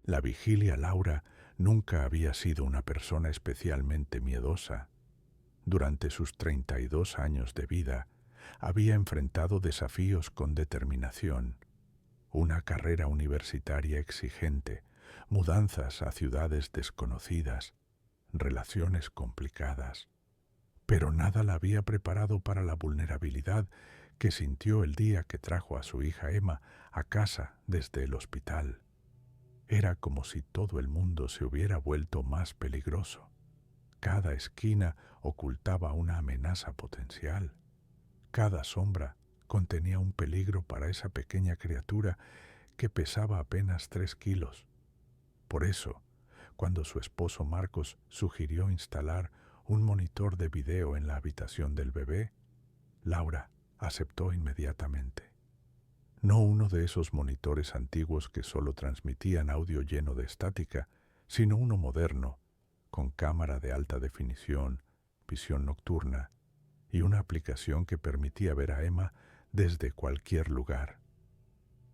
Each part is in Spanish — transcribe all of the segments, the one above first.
La vigilia Laura nunca había sido una persona especialmente miedosa. Durante sus 32 años de vida, había enfrentado desafíos con determinación, una carrera universitaria exigente, mudanzas a ciudades desconocidas, relaciones complicadas. Pero nada la había preparado para la vulnerabilidad que sintió el día que trajo a su hija Emma a casa desde el hospital. Era como si todo el mundo se hubiera vuelto más peligroso. Cada esquina ocultaba una amenaza potencial. Cada sombra contenía un peligro para esa pequeña criatura que pesaba apenas 3 kilos. Por eso, cuando su esposo Marcos sugirió instalar un monitor de video en la habitación del bebé, Laura aceptó inmediatamente. No uno de esos monitores antiguos que solo transmitían audio lleno de estática, sino uno moderno, con cámara de alta definición, visión nocturna y una aplicación que permitía ver a Emma desde cualquier lugar.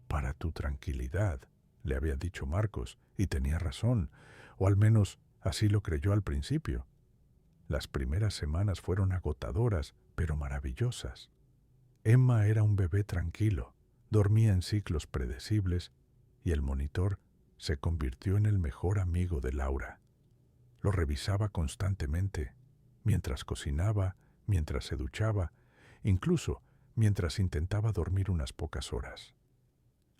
Para tu tranquilidad, le había dicho Marcos, y tenía razón, o al menos así lo creyó al principio. Las primeras semanas fueron agotadoras, pero maravillosas. Emma era un bebé tranquilo, dormía en ciclos predecibles, y el monitor se convirtió en el mejor amigo de Laura. Lo revisaba constantemente, mientras cocinaba, mientras se duchaba, incluso mientras intentaba dormir unas pocas horas.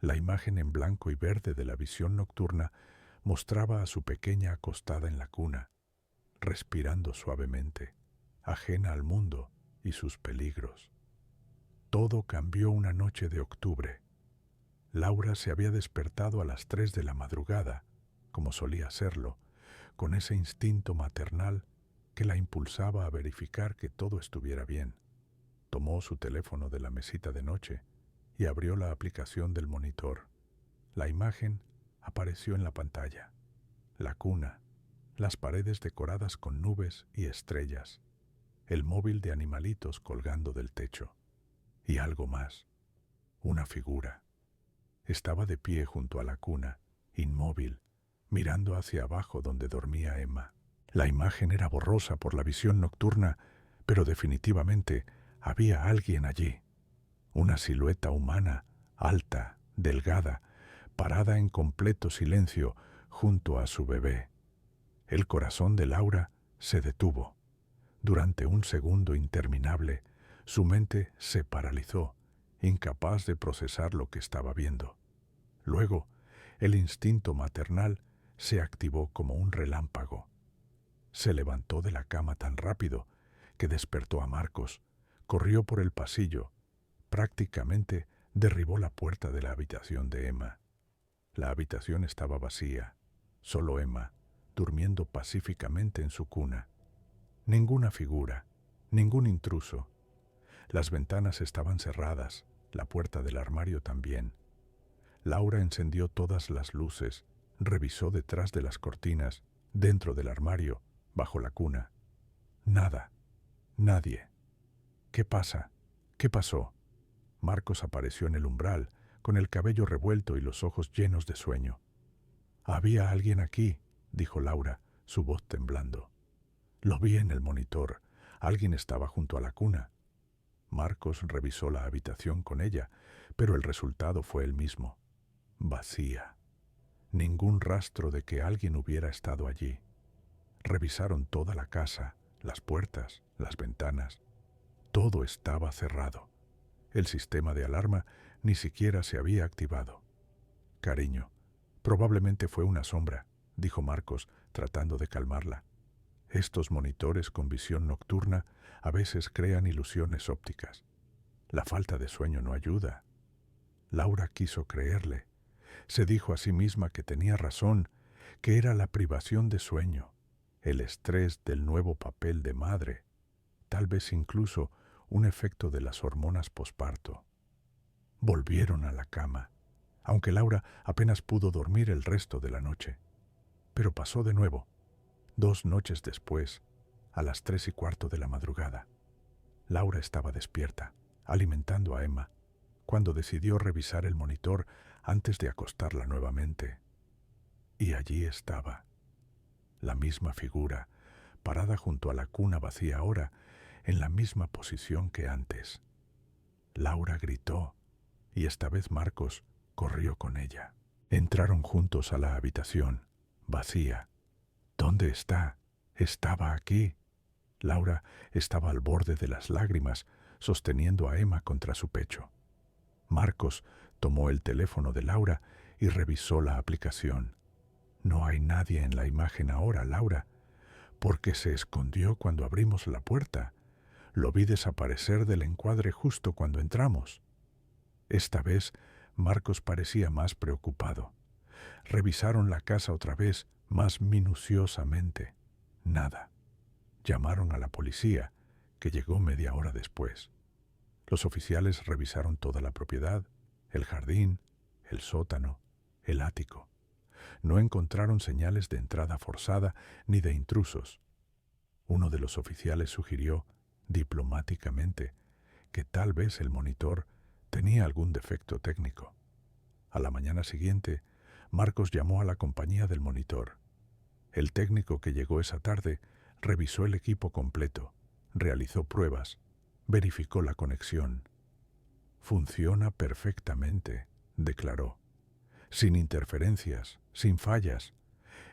La imagen en blanco y verde de la visión nocturna mostraba a su pequeña acostada en la cuna, respirando suavemente, ajena al mundo y sus peligros. Todo cambió una noche de octubre. Laura se había despertado a las 3 de la madrugada, como solía hacerlo, con ese instinto maternal que la impulsaba a verificar que todo estuviera bien. Tomó su teléfono de la mesita de noche y abrió la aplicación del monitor. La imagen apareció en la pantalla. La cuna, las paredes decoradas con nubes y estrellas, el móvil de animalitos colgando del techo. Y algo más, una figura. Estaba de pie junto a la cuna, inmóvil, mirando hacia abajo donde dormía Emma. La imagen era borrosa por la visión nocturna, pero definitivamente había alguien allí. Una silueta humana, alta, delgada, parada en completo silencio junto a su bebé. El corazón de Laura se detuvo. Durante un segundo interminable, su mente se paralizó, incapaz de procesar lo que estaba viendo. Luego, el instinto maternal se activó como un relámpago. Se levantó de la cama tan rápido que despertó a Marcos, corrió por el pasillo, prácticamente derribó la puerta de la habitación de Emma. La habitación estaba vacía, solo Emma, durmiendo pacíficamente en su cuna. Ninguna figura, ningún intruso. Las ventanas estaban cerradas, la puerta del armario también. Laura encendió todas las luces, revisó detrás de las cortinas, dentro del armario, bajo la cuna. Nada, nadie. ¿Qué pasa? ¿Qué pasó? Marcos apareció en el umbral, con el cabello revuelto y los ojos llenos de sueño. «Había alguien aquí», dijo Laura, su voz temblando. «Lo vi en el monitor. Alguien estaba junto a la cuna». Marcos revisó la habitación con ella, pero el resultado fue el mismo. Vacía. Ningún rastro de que alguien hubiera estado allí. Revisaron toda la casa, las puertas, las ventanas. Todo estaba cerrado. El sistema de alarma ni siquiera se había activado. «Cariño, probablemente fue una sombra», dijo Marcos, tratando de calmarla. «Estos monitores con visión nocturna a veces crean ilusiones ópticas. La falta de sueño no ayuda». Laura quiso creerle. Se dijo a sí misma que tenía razón, que era la privación de sueño, el estrés del nuevo papel de madre, tal vez incluso un efecto de las hormonas posparto. Volvieron a la cama, aunque Laura apenas pudo dormir el resto de la noche. Pero pasó de nuevo, 2 noches después, a las 3:15 de la madrugada. Laura estaba despierta, alimentando a Emma, cuando decidió revisar el monitor antes de acostarla nuevamente. Y allí estaba, la misma figura, parada junto a la cuna vacía ahora, en la misma posición que antes. Laura gritó, y esta vez Marcos corrió con ella. Entraron juntos a la habitación, vacía. ¿Dónde está? Estaba aquí. Laura estaba al borde de las lágrimas, sosteniendo a Emma contra su pecho. Marcos tomó el teléfono de Laura y revisó la aplicación. No hay nadie en la imagen ahora, Laura, porque se escondió cuando abrimos la puerta. Lo vi desaparecer del encuadre justo cuando entramos. Esta vez Marcos parecía más preocupado. Revisaron la casa otra vez, más minuciosamente. Nada. Llamaron a la policía, que llegó media hora después. Los oficiales revisaron toda la propiedad, el jardín, el sótano, el ático. No encontraron señales de entrada forzada ni de intrusos. Uno de los oficiales sugirió, diplomáticamente, que tal vez el monitor tenía algún defecto técnico. A la mañana siguiente, Marcos llamó a la compañía del monitor. El técnico que llegó esa tarde revisó el equipo completo, realizó pruebas, verificó la conexión. «Funciona perfectamente», declaró. «Sin interferencias, sin fallas.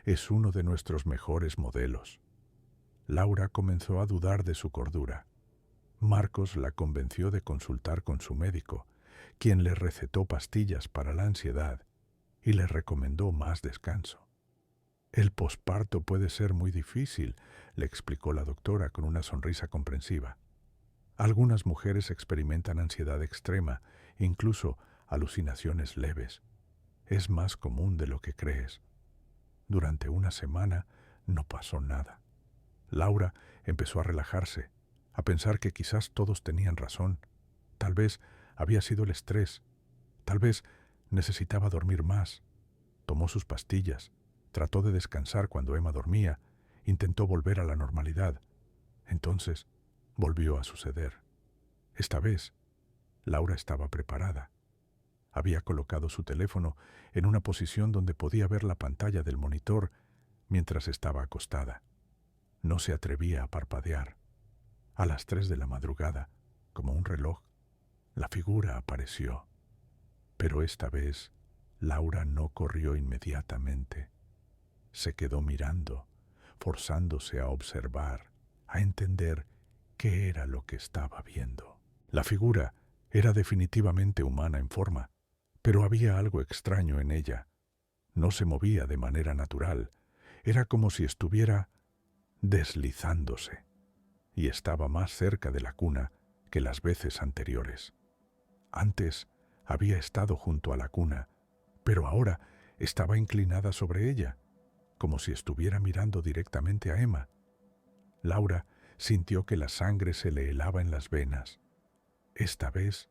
Es uno de nuestros mejores modelos». Laura comenzó a dudar de su cordura. Marcos la convenció de consultar con su médico, quien le recetó pastillas para la ansiedad y le recomendó más descanso. «El posparto puede ser muy difícil», le explicó la doctora con una sonrisa comprensiva. «Algunas mujeres experimentan ansiedad extrema, incluso alucinaciones leves. Es más común de lo que crees». Durante una semana no pasó nada. Laura empezó a relajarse, a pensar que quizás todos tenían razón. Tal vez había sido el estrés. Tal vez necesitaba dormir más. Tomó sus pastillas. Trató de descansar cuando Emma dormía. Intentó volver a la normalidad. Entonces volvió a suceder. Esta vez, Laura estaba preparada. Había colocado su teléfono en una posición donde podía ver la pantalla del monitor mientras estaba acostada. No se atrevía a parpadear. A las 3 de la madrugada, como un reloj, la figura apareció. Pero esta vez, Laura no corrió inmediatamente. Se quedó mirando, forzándose a observar, a entender qué era lo que estaba viendo. La figura era definitivamente humana en forma, pero había algo extraño en ella. No se movía de manera natural. Era como si estuviera deslizándose, y estaba más cerca de la cuna que las veces anteriores. Antes había estado junto a la cuna, pero ahora estaba inclinada sobre ella, como si estuviera mirando directamente a Emma. Laura sintió que la sangre se le helaba en las venas. Esta vez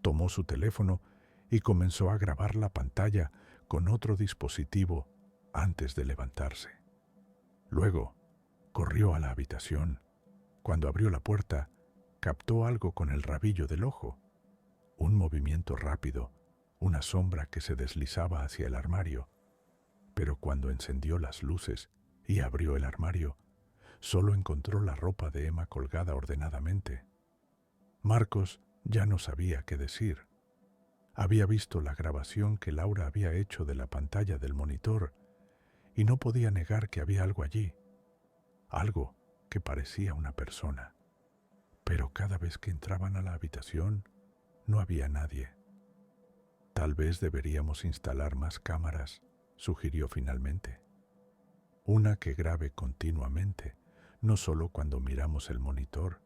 tomó su teléfono y comenzó a grabar la pantalla con otro dispositivo antes de levantarse. Luego, corrió a la habitación. Cuando abrió la puerta, captó algo con el rabillo del ojo. Un movimiento rápido, una sombra que se deslizaba hacia el armario. Pero cuando encendió las luces y abrió el armario, solo encontró la ropa de Emma colgada ordenadamente. Marcos ya no sabía qué decir. Había visto la grabación que Laura había hecho de la pantalla del monitor y no podía negar que había algo allí. Algo que parecía una persona. Pero cada vez que entraban a la habitación, no había nadie. «Tal vez deberíamos instalar más cámaras», sugirió finalmente. «Una que grabe continuamente, no solo cuando miramos el monitor.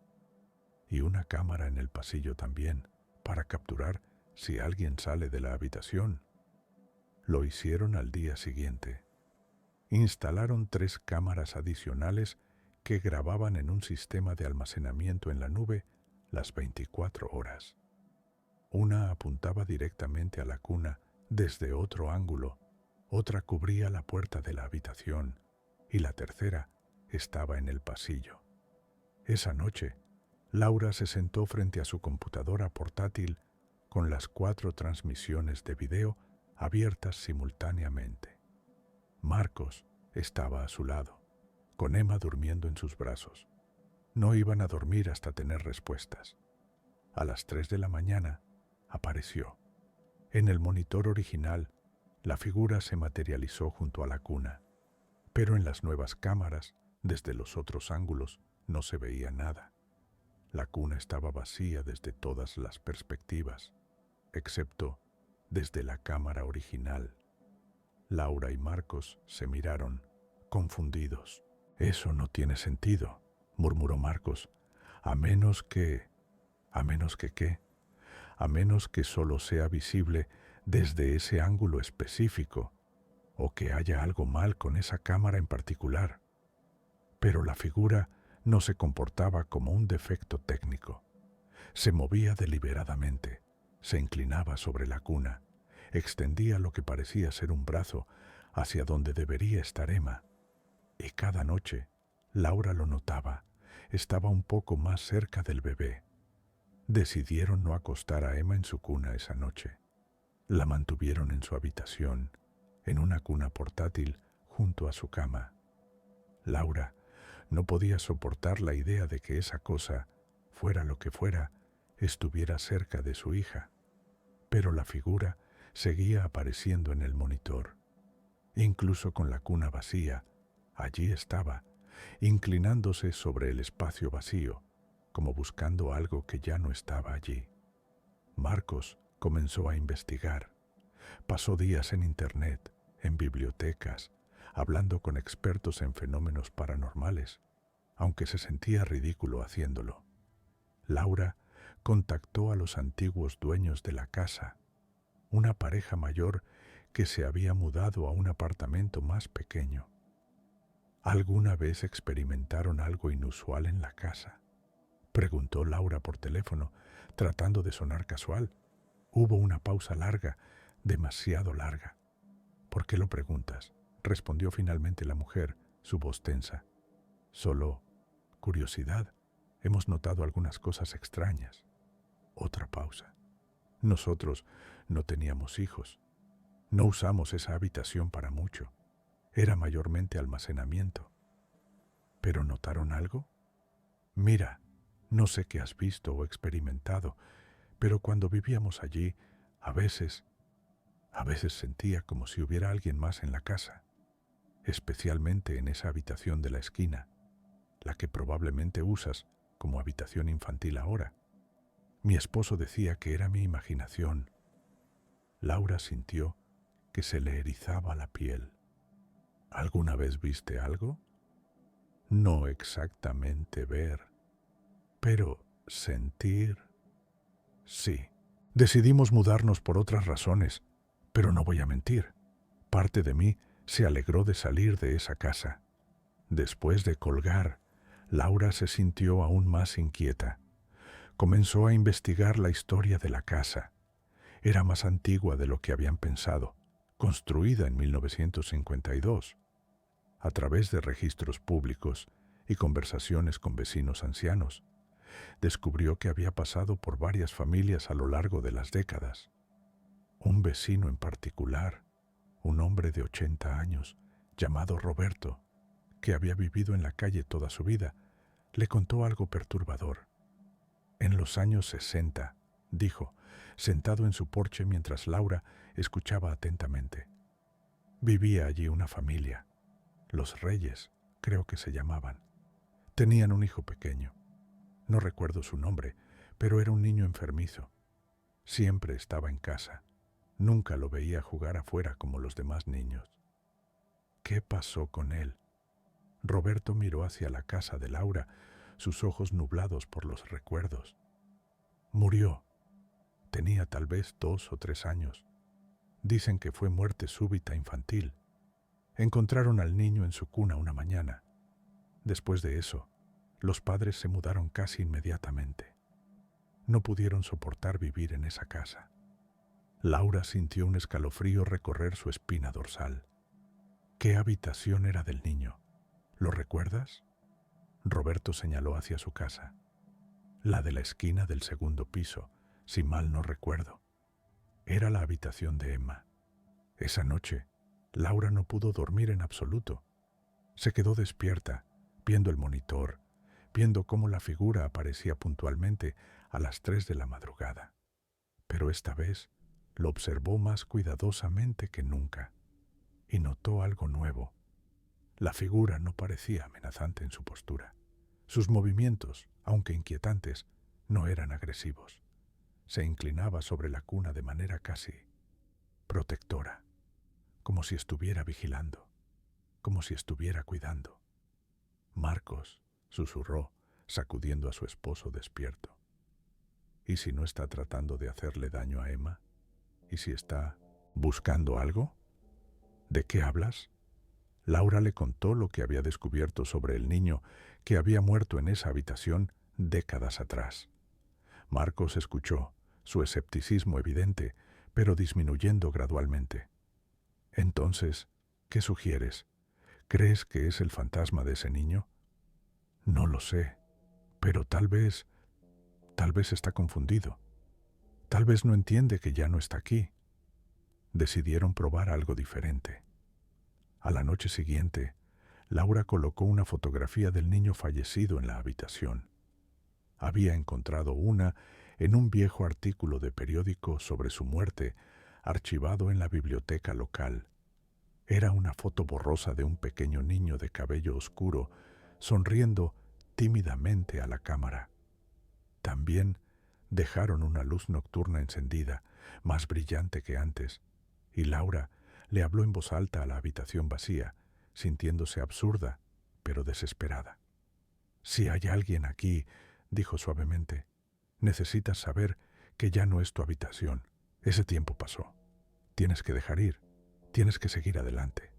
Y una cámara en el pasillo también, para capturar si alguien sale de la habitación». Lo hicieron al día siguiente. Instalaron 3 cámaras adicionales que grababan en un sistema de almacenamiento en la nube las 24 horas. Una apuntaba directamente a la cuna desde otro ángulo, otra cubría la puerta de la habitación y la tercera estaba en el pasillo. Esa noche, Laura se sentó frente a su computadora portátil con las 4 transmisiones de video abiertas simultáneamente. Marcos estaba a su lado, con Emma durmiendo en sus brazos. No iban a dormir hasta tener respuestas. A las 3 de la mañana apareció. En el monitor original, la figura se materializó junto a la cuna, pero en las nuevas cámaras, desde los otros ángulos, no se veía nada. La cuna estaba vacía desde todas las perspectivas, excepto desde la cámara original. Laura y Marcos se miraron, confundidos. «Eso no tiene sentido», murmuró Marcos, «a menos que... ¿A menos que qué? A menos que solo sea visible desde ese ángulo específico, o que haya algo mal con esa cámara en particular». Pero la figura no se comportaba como un defecto técnico. Se movía deliberadamente, se inclinaba sobre la cuna, extendía lo que parecía ser un brazo hacia donde debería estar Emma. Y cada noche, Laura lo notaba, estaba un poco más cerca del bebé. Decidieron no acostar a Emma en su cuna esa noche. La mantuvieron en su habitación, en una cuna portátil junto a su cama. Laura no podía soportar la idea de que esa cosa, fuera lo que fuera, estuviera cerca de su hija. Pero la figura seguía apareciendo en el monitor. Incluso con la cuna vacía, allí estaba, inclinándose sobre el espacio vacío, como buscando algo que ya no estaba allí. Marcos comenzó a investigar. Pasó días en internet, en bibliotecas, hablando con expertos en fenómenos paranormales, aunque se sentía ridículo haciéndolo. Laura contactó a los antiguos dueños de la casa, una pareja mayor que se había mudado a un apartamento más pequeño. ¿Alguna vez experimentaron algo inusual en la casa?, preguntó Laura por teléfono, tratando de sonar casual. Hubo una pausa larga, demasiado larga. «¿Por qué lo preguntas?», respondió finalmente la mujer, su voz tensa. «Solo curiosidad. Hemos notado algunas cosas extrañas». Otra pausa. «Nosotros no teníamos hijos. No usamos esa habitación para mucho. Era mayormente almacenamiento». «¿Pero notaron algo?». «Mira, no sé qué has visto o experimentado, pero cuando vivíamos allí, a veces sentía como si hubiera alguien más en la casa, especialmente en esa habitación de la esquina, la que probablemente usas como habitación infantil ahora. Mi esposo decía que era mi imaginación». Laura sintió que se le erizaba la piel. «¿Alguna vez viste algo?». «No exactamente ver, pero sentir». «Sí. Decidimos mudarnos por otras razones, pero no voy a mentir. Parte de mí se alegró de salir de esa casa». Después de colgar, Laura se sintió aún más inquieta. Comenzó a investigar la historia de la casa. Era más antigua de lo que habían pensado, construida en 1952. A través de registros públicos y conversaciones con vecinos ancianos, descubrió que había pasado por varias familias a lo largo de las décadas. Un vecino en particular, un hombre de 80 años, llamado Roberto, que había vivido en la calle toda su vida, le contó algo perturbador. «En los años 60», dijo, sentado en su porche mientras Laura escuchaba atentamente. «Vivía allí una familia. Los Reyes, creo que se llamaban. Tenían un hijo pequeño. No recuerdo su nombre, pero era un niño enfermizo. Siempre estaba en casa. Nunca lo veía jugar afuera como los demás niños». «¿Qué pasó con él?». Roberto miró hacia la casa de Laura, sus ojos nublados por los recuerdos. «Murió. Tenía tal vez 2 o 3 años. Dicen que fue muerte súbita infantil. Encontraron al niño en su cuna una mañana. Después de eso, los padres se mudaron casi inmediatamente. No pudieron soportar vivir en esa casa». Laura sintió un escalofrío recorrer su espina dorsal. «¿Qué habitación era del niño? ¿Lo recuerdas?». Roberto señaló hacia su casa. «La de la esquina del segundo piso, si mal no recuerdo. Era la habitación de Emma. Esa noche, Laura no pudo dormir en absoluto. Se quedó despierta, viendo el monitor, viendo cómo la figura aparecía puntualmente a las 3 de la madrugada. Pero esta vez lo observó más cuidadosamente que nunca y notó algo nuevo. La figura no parecía amenazante en su postura. Sus movimientos, aunque inquietantes, no eran agresivos. Se inclinaba sobre la cuna de manera casi protectora, como si estuviera vigilando, como si estuviera cuidando. Marcos, susurró, sacudiendo a su esposo despierto. ¿Y si no está tratando de hacerle daño a Emma? ¿Y si está buscando algo? ¿De qué hablas? Laura le contó lo que había descubierto sobre el niño que había muerto en esa habitación décadas atrás. Marcos escuchó, su escepticismo evidente, pero disminuyendo gradualmente. Entonces, ¿qué sugieres? ¿Crees que es el fantasma de ese niño? No lo sé, pero tal vez está confundido. Tal vez no entiende que ya no está aquí. Decidieron probar algo diferente. A la noche siguiente, Laura colocó una fotografía del niño fallecido en la habitación. Había encontrado una en un viejo artículo de periódico sobre su muerte, archivado en la biblioteca local. Era una foto borrosa de un pequeño niño de cabello oscuro, sonriendo tímidamente a la cámara. También dejaron una luz nocturna encendida, más brillante que antes, y Laura le habló en voz alta a la habitación vacía, sintiéndose absurda, pero desesperada. «Si hay alguien aquí», dijo suavemente, «necesitas saber que ya no es tu habitación. Ese tiempo pasó. Tienes que dejar ir. Tienes que seguir adelante».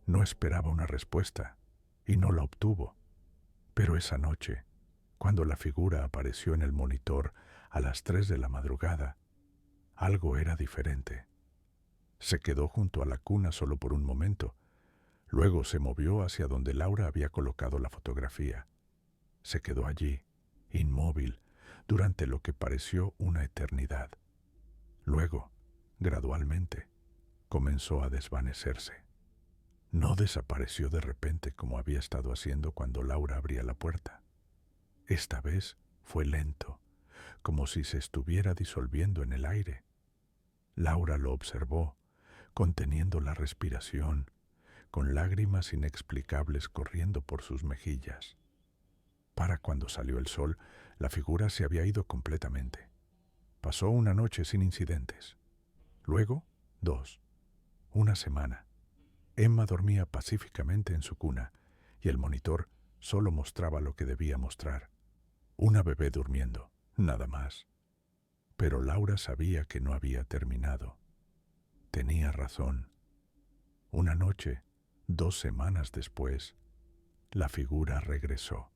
No esperaba una respuesta, y no la obtuvo. Pero esa noche, cuando la figura apareció en el monitor a las 3 de la madrugada, algo era diferente. Se quedó junto a la cuna solo por un momento. Luego se movió hacia donde Laura había colocado la fotografía. Se quedó allí, inmóvil, durante lo que pareció una eternidad. Luego, gradualmente, comenzó a desvanecerse. No desapareció de repente como había estado haciendo cuando Laura abría la puerta. Esta vez fue lento, como si se estuviera disolviendo en el aire. Laura lo observó, conteniendo la respiración, con lágrimas inexplicables corriendo por sus mejillas. Para cuando salió el sol, la figura se había ido completamente. Pasó una noche sin incidentes. Luego, 2. Una semana. Emma dormía pacíficamente en su cuna y el monitor solo mostraba lo que debía mostrar. Una bebé durmiendo, nada más. Pero Laura sabía que no había terminado. Tenía razón. Una noche, 2 semanas después, la figura regresó.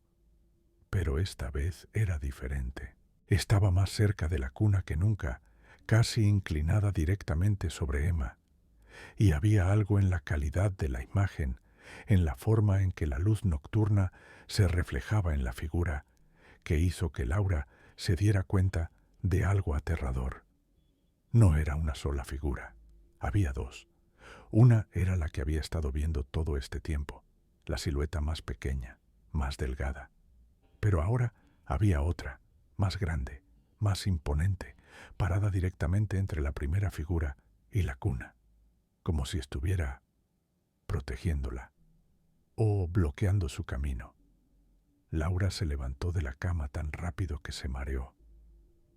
Pero esta vez era diferente. Estaba más cerca de la cuna que nunca, casi inclinada directamente sobre Emma. Y había algo en la calidad de la imagen, en la forma en que la luz nocturna se reflejaba en la figura, que hizo que Laura se diera cuenta de algo aterrador. No era una sola figura, había 2. Una era la que había estado viendo todo este tiempo, la silueta más pequeña, más delgada. Pero ahora había otra, más grande, más imponente, parada directamente entre la primera figura y la cuna, como si estuviera protegiéndola o bloqueando su camino. Laura se levantó de la cama tan rápido que se mareó.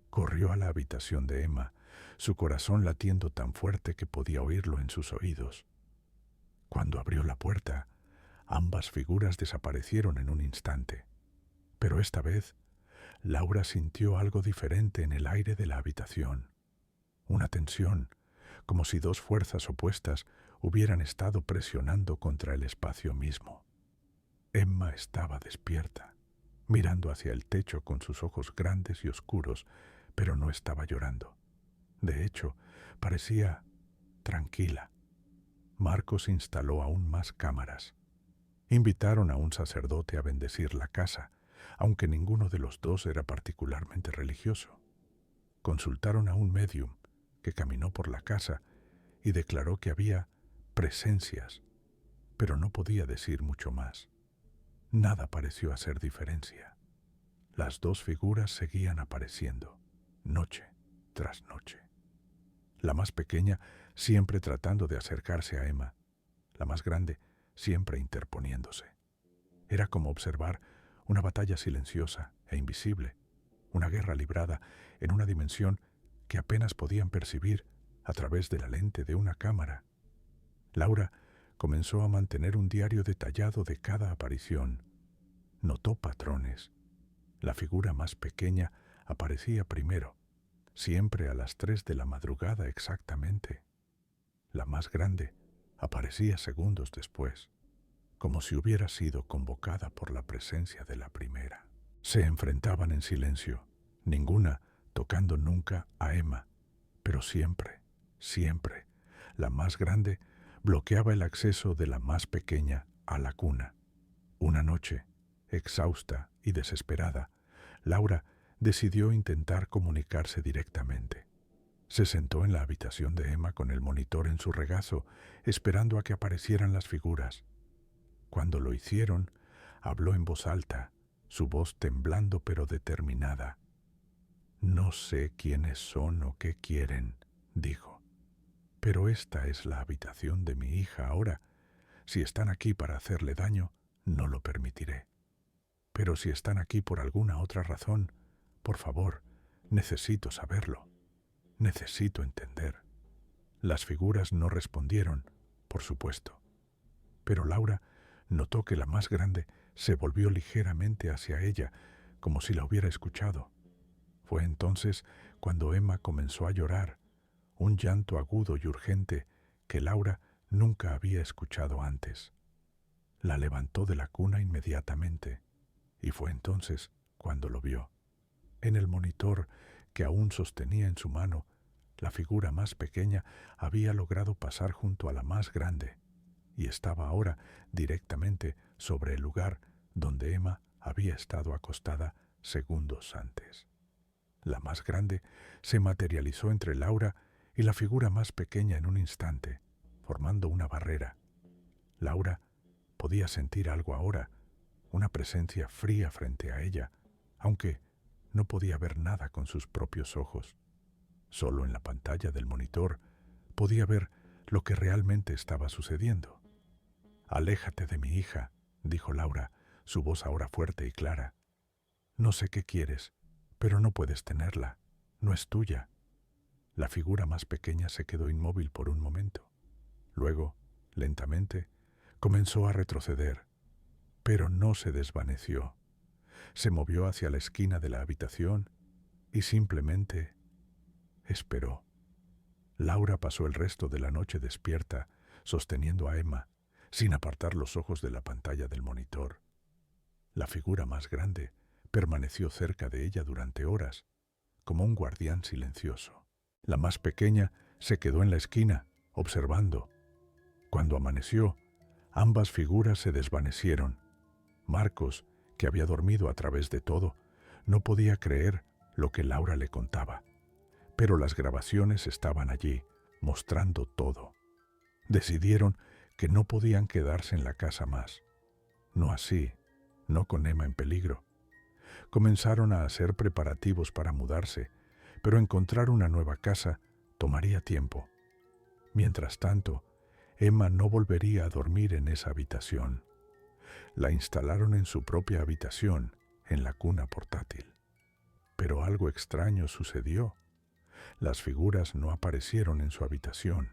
Corrió a la habitación de Emma, su corazón latiendo tan fuerte que podía oírlo en sus oídos. Cuando abrió la puerta, ambas figuras desaparecieron en un instante. Pero esta vez, Laura sintió algo diferente en el aire de la habitación. Una tensión, como si 2 fuerzas opuestas hubieran estado presionando contra el espacio mismo. Emma estaba despierta, mirando hacia el techo con sus ojos grandes y oscuros, pero no estaba llorando. De hecho, parecía tranquila. Marcos instaló aún más cámaras. Invitaron a un sacerdote a bendecir la casa, aunque ninguno de los 2 era particularmente religioso. Consultaron a un médium que caminó por la casa y declaró que había presencias, pero no podía decir mucho más. Nada pareció hacer diferencia. Las dos figuras seguían apareciendo, noche tras noche. La más pequeña siempre tratando de acercarse a Emma, la más grande siempre interponiéndose. Era como observar una batalla silenciosa e invisible, una guerra librada en una dimensión que apenas podían percibir a través de la lente de una cámara. Laura comenzó a mantener un diario detallado de cada aparición. Notó patrones. La figura más pequeña aparecía primero, siempre a las 3 de la madrugada exactamente. La más grande aparecía segundos después, como si hubiera sido convocada por la presencia de la primera. Se enfrentaban en silencio, ninguna tocando nunca a Emma, pero siempre, siempre, la más grande bloqueaba el acceso de la más pequeña a la cuna. Una noche, exhausta y desesperada, Laura decidió intentar comunicarse directamente. Se sentó en la habitación de Emma con el monitor en su regazo, esperando a que aparecieran las figuras. Cuando lo hicieron, habló en voz alta, su voz temblando pero determinada. «No sé quiénes son o qué quieren», dijo. «Pero esta es la habitación de mi hija ahora. Si están aquí para hacerle daño, no lo permitiré. Pero si están aquí por alguna otra razón, por favor, necesito saberlo. Necesito entender». Las figuras no respondieron, por supuesto. Pero Laura notó que la más grande se volvió ligeramente hacia ella, como si la hubiera escuchado. Fue entonces cuando Emma comenzó a llorar, un llanto agudo y urgente que Laura nunca había escuchado antes. La levantó de la cuna inmediatamente, y fue entonces cuando lo vio. En el monitor que aún sostenía en su mano, la figura más pequeña había logrado pasar junto a la más grande, y estaba ahora directamente sobre el lugar donde Emma había estado acostada segundos antes. La más grande se materializó entre Laura y la figura más pequeña en un instante, formando una barrera. Laura podía sentir algo ahora, una presencia fría frente a ella, aunque no podía ver nada con sus propios ojos. Solo en la pantalla del monitor podía ver lo que realmente estaba sucediendo. «Aléjate de mi hija», dijo Laura, su voz ahora fuerte y clara. «No sé qué quieres, pero no puedes tenerla. No es tuya». La figura más pequeña se quedó inmóvil por un momento. Luego, lentamente, comenzó a retroceder, pero no se desvaneció. Se movió hacia la esquina de la habitación y simplemente esperó. Laura pasó el resto de la noche despierta, sosteniendo a Emma, sin apartar los ojos de la pantalla del monitor. La figura más grande permaneció cerca de ella durante horas, como un guardián silencioso. La más pequeña se quedó en la esquina, observando. Cuando amaneció, ambas figuras se desvanecieron. Marcos, que había dormido a través de todo, no podía creer lo que Laura le contaba. Pero las grabaciones estaban allí, mostrando todo. Decidieron que no podían quedarse en la casa más. No así, no con Emma en peligro. Comenzaron a hacer preparativos para mudarse, pero encontrar una nueva casa tomaría tiempo. Mientras tanto, Emma no volvería a dormir en esa habitación. La instalaron en su propia habitación, en la cuna portátil. Pero algo extraño sucedió. Las figuras no aparecieron en su habitación.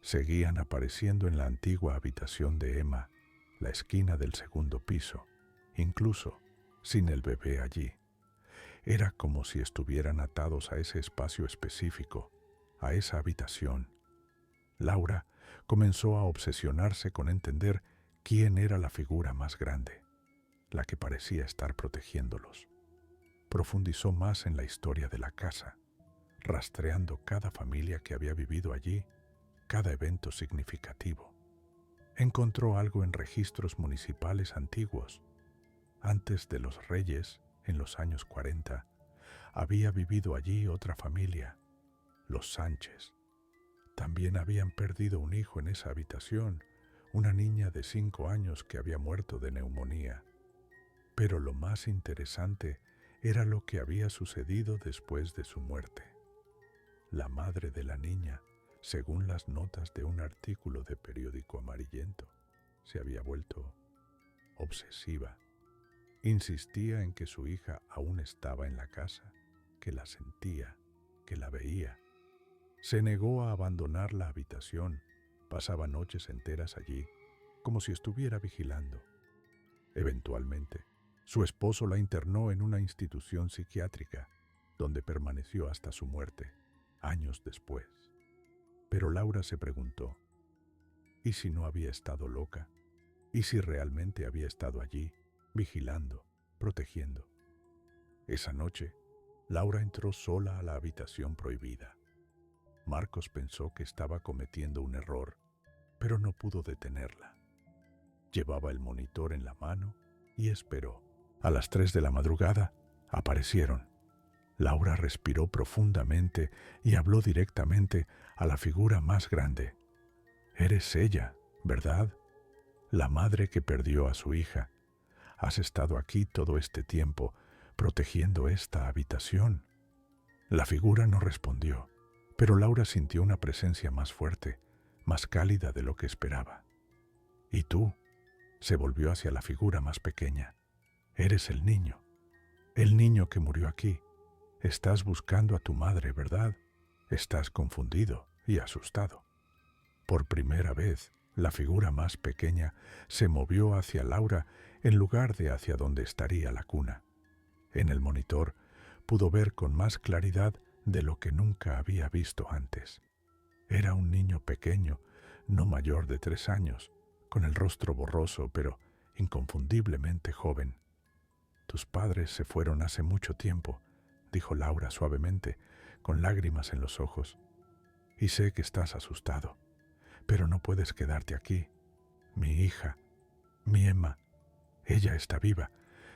Seguían apareciendo en la antigua habitación de Emma, la esquina del segundo piso, incluso sin el bebé allí. Era como si estuvieran atados a ese espacio específico, a esa habitación. Laura comenzó a obsesionarse con entender quién era la figura más grande, la que parecía estar protegiéndolos. Profundizó más en la historia de la casa, rastreando cada familia que había vivido allí, cada evento significativo. Encontró algo en registros municipales antiguos. Antes de los Reyes, en los años 40, había vivido allí otra familia, los Sánchez. También habían perdido un hijo en esa habitación, una niña de 5 años que había muerto de neumonía. Pero lo más interesante era lo que había sucedido después de su muerte. La madre de la niña, según las notas de un artículo de periódico amarillento, se había vuelto obsesiva. Insistía en que su hija aún estaba en la casa, que la sentía, que la veía. Se negó a abandonar la habitación, pasaba noches enteras allí, como si estuviera vigilando. Eventualmente, su esposo la internó en una institución psiquiátrica, donde permaneció hasta su muerte, años después. Pero Laura se preguntó, ¿y si no había estado loca? ¿Y si realmente había estado allí, vigilando, protegiendo? Esa noche, Laura entró sola a la habitación prohibida. Marcos pensó que estaba cometiendo un error, pero no pudo detenerla. Llevaba el monitor en la mano y esperó. A las 3 de la madrugada aparecieron. Laura respiró profundamente y habló directamente a la figura más grande. «Eres ella, ¿verdad? La madre que perdió a su hija. Has estado aquí todo este tiempo, protegiendo esta habitación». La figura no respondió, pero Laura sintió una presencia más fuerte, más cálida de lo que esperaba. «¿Y tú?», se volvió hacia la figura más pequeña. «Eres el niño que murió aquí. Estás buscando a tu madre, ¿verdad? Estás confundido y asustado». Por primera vez, la figura más pequeña se movió hacia Laura en lugar de hacia donde estaría la cuna. En el monitor pudo ver con más claridad de lo que nunca había visto antes. Era un niño pequeño, no mayor de 3 años, con el rostro borroso pero inconfundiblemente joven. «Tus padres se fueron hace mucho tiempo», dijo Laura suavemente, con lágrimas en los ojos. «Y sé que estás asustado, pero no puedes quedarte aquí. Mi hija, mi Emma, ella está viva,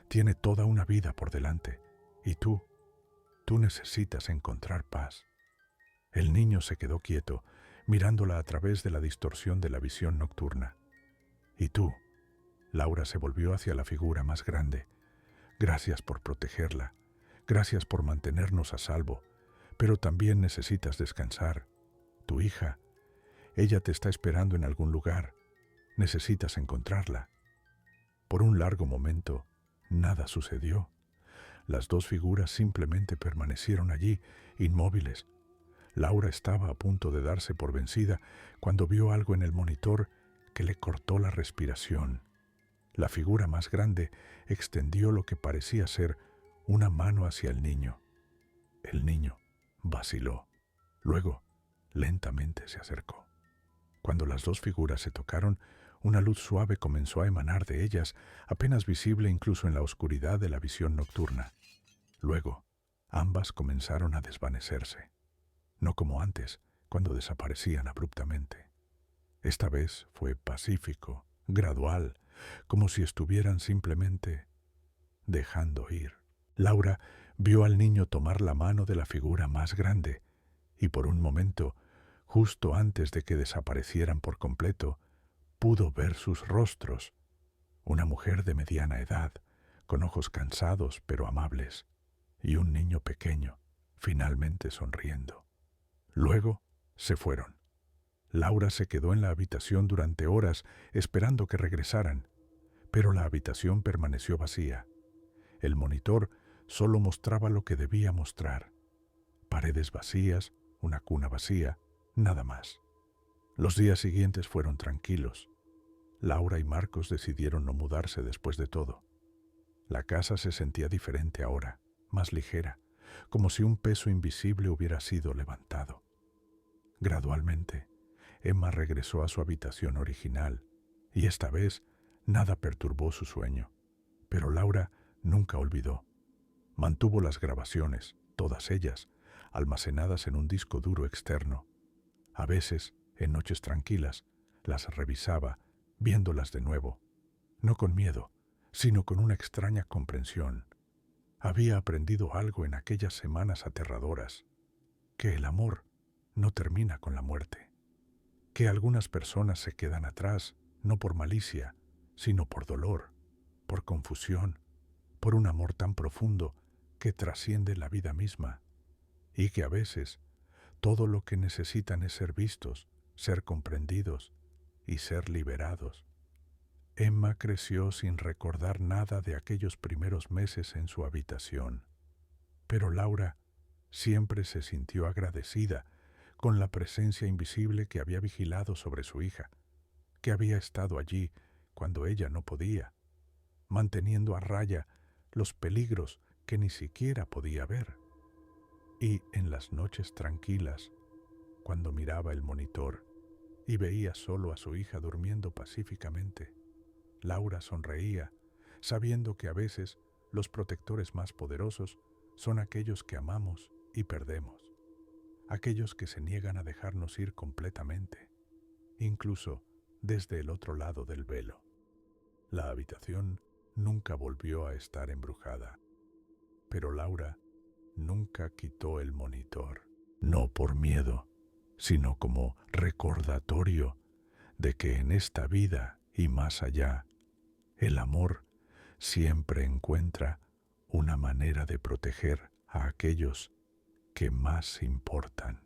tiene toda una vida por delante. Y tú necesitas encontrar paz». El niño se quedó quieto, mirándola a través de la distorsión de la visión nocturna. «¿Y tú?». Laura se volvió hacia la figura más grande. «Gracias por protegerla. Gracias por mantenernos a salvo. Pero también necesitas descansar. Tu hija, ella te está esperando en algún lugar. Necesitas encontrarla». Por un largo momento, nada sucedió. Las dos figuras simplemente permanecieron allí, inmóviles. Laura estaba a punto de darse por vencida cuando vio algo en el monitor que le cortó la respiración. La figura más grande extendió lo que parecía ser una mano hacia el niño. El niño vaciló. Luego, lentamente se acercó. Cuando las dos figuras se tocaron, una luz suave comenzó a emanar de ellas, apenas visible incluso en la oscuridad de la visión nocturna. Luego, ambas comenzaron a desvanecerse. No como antes, cuando desaparecían abruptamente. Esta vez fue pacífico, gradual, como si estuvieran simplemente dejando ir. Laura vio al niño tomar la mano de la figura más grande y por un momento, justo antes de que desaparecieran por completo, pudo ver sus rostros. Una mujer de mediana edad, con ojos cansados pero amables, y un niño pequeño, finalmente sonriendo. Luego se fueron. Laura se quedó en la habitación durante horas esperando que regresaran, pero la habitación permaneció vacía. El monitor solo mostraba lo que debía mostrar. Paredes vacías, una cuna vacía, nada más. Los días siguientes fueron tranquilos. Laura y Marcos decidieron no mudarse después de todo. La casa se sentía diferente ahora, más ligera, como si un peso invisible hubiera sido levantado. Gradualmente, Emma regresó a su habitación original, y esta vez nada perturbó su sueño. Pero Laura nunca olvidó. Mantuvo las grabaciones, todas ellas, almacenadas en un disco duro externo. A veces, en noches tranquilas, las revisaba, viéndolas de nuevo, no con miedo, sino con una extraña comprensión. Había aprendido algo en aquellas semanas aterradoras, que el amor no termina con la muerte. que algunas personas se quedan atrás, no por malicia, sino por dolor, por confusión, por un amor tan profundo que trasciende la vida misma, y que a veces todo lo que necesitan es ser vistos, ser comprendidos y ser liberados. Emma creció sin recordar nada de aquellos primeros meses en su habitación, pero Laura siempre se sintió agradecida con la presencia invisible que había vigilado sobre su hija, que había estado allí cuando ella no podía, manteniendo a raya los peligros que ni siquiera podía ver. Y en las noches tranquilas, cuando miraba el monitor y veía solo a su hija durmiendo pacíficamente, Laura sonreía, sabiendo que a veces los protectores más poderosos son aquellos que amamos y perdemos, aquellos que se niegan a dejarnos ir completamente, incluso desde el otro lado del velo. La habitación nunca volvió a estar embrujada, pero Laura nunca quitó el monitor, no por miedo, sino como recordatorio de que en esta vida y más allá, el amor siempre encuentra una manera de proteger a aquellos que más importan.